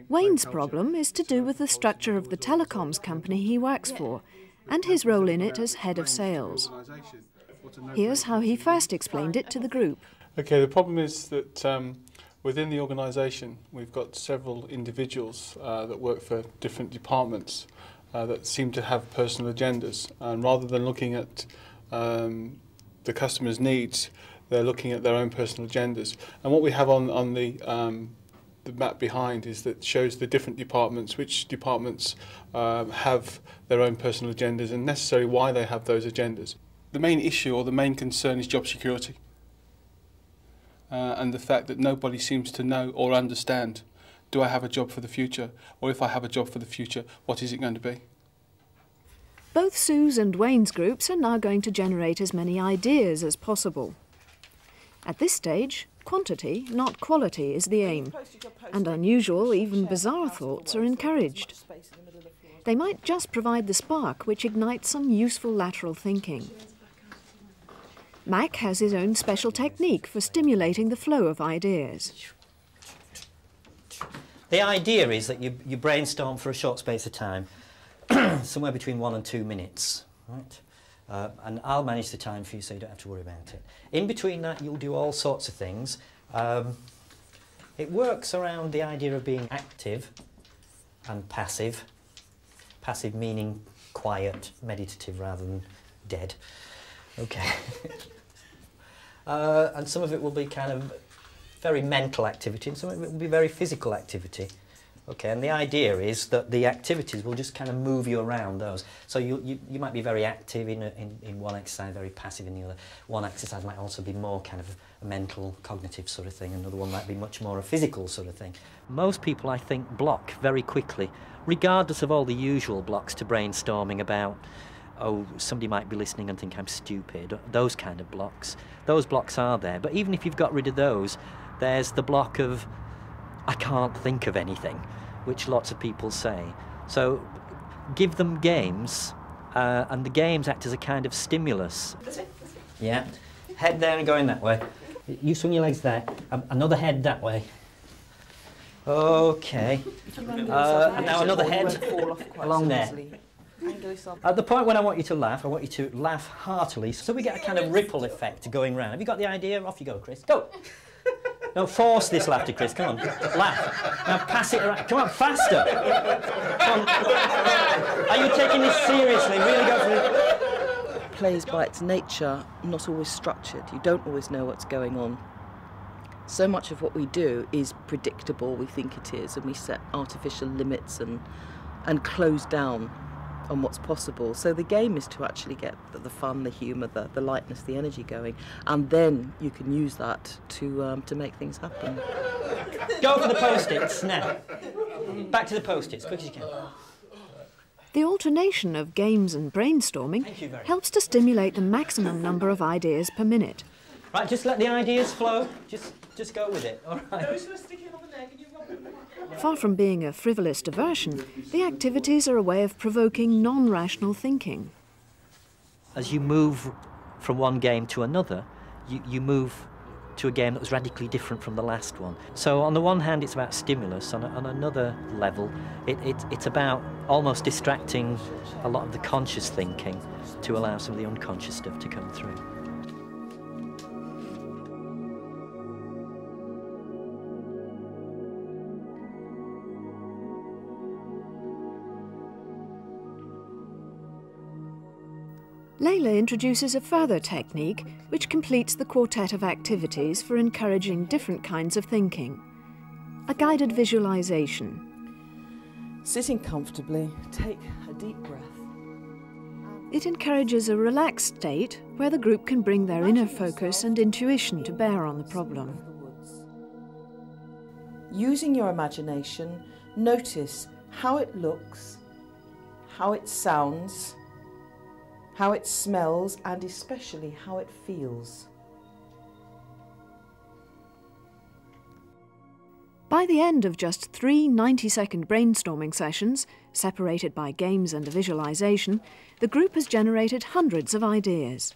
Wayne's problem is to do with the structure of the telecoms company he works for and his role in it as head of sales. Here's how he first explained it to the group. Okay, the problem is that within the organisation we've got several individuals that work for different departments that seem to have personal agendas, and rather than looking at the customer's needs, they're looking at their own personal agendas. And what we have on the map behind is that shows the different departments, which departments have their own personal agendas and necessarily why they have those agendas. The main issue or the main concern is job security and the fact that nobody seems to know or understand, do I have a job for the future, or if I have a job for the future, what is it going to be? Both Sue's and Wayne's groups are now going to generate as many ideas as possible. At this stage, quantity, not quality, is the aim, and unusual, even bizarre thoughts are encouraged. They might just provide the spark which ignites some useful lateral thinking. Mac has his own special technique for stimulating the flow of ideas. The idea is that you brainstorm for a short space of time, somewhere between 1 and 2 minutes, right? And I'll manage the time for you so you don't have to worry about it. In between that, you'll do all sorts of things. It works around the idea of being active and passive. Passive meaning quiet, meditative rather than dead. Okay. And some of it will be kind of very mental activity and some of it will be very physical activity. Okay, and the idea is that the activities will just kind of move you around those. So you might be very active in one exercise, very passive in the other. One exercise might also be more kind of a mental, cognitive sort of thing. Another one might be much more a physical sort of thing. Most people, I think, block very quickly, regardless of all the usual blocks to brainstorming about, oh, somebody might be listening and think I'm stupid, those kind of blocks. Those blocks are there, but even if you've got rid of those, there's the block of, I can't think of anything, which lots of people say. So give them games, and the games act as a kind of stimulus. Yeah, head there and going that way. You swing your legs there, another head that way. Okay, now another head along there. At the point when I want you to laugh, I want you to laugh heartily, so we get a kind of ripple effect going round. Have you got the idea? Off you go, Chris. Go! Don't force this laughter, Chris. Come on, laugh. Now pass it around. Come on, faster. Come on. Are you taking this seriously? Really go for it. Play is by its nature not always structured. You don't always know what's going on. So much of what we do is predictable, we think it is, and we set artificial limits and close down on what's possible. So the game is to actually get the fun, the humour, the lightness, the energy going, and then you can use that to make things happen. Go for the post-its now. Back to the post-its, quick as you can. The alternation of games and brainstorming helps to stimulate the maximum number of ideas per minute. Right, just let the ideas flow. Just go with it, all right? Far from being a frivolous diversion, the activities are a way of provoking non-rational thinking. As you move from one game to another, you move to a game that was radically different from the last one. So on the one hand, it's about stimulus. On another level, it's about almost distracting a lot of the conscious thinking to allow some of the unconscious stuff to come through. Layla introduces a further technique which completes the quartet of activities for encouraging different kinds of thinking. A guided visualization. Sitting comfortably, take a deep breath. It encourages a relaxed state where the group can bring their inner focus and intuition to bear on the problem. Using your imagination, notice how it looks, how it sounds, how it smells, and especially how it feels. By the end of just 3 90-second brainstorming sessions, separated by games and a visualization, the group has generated hundreds of ideas.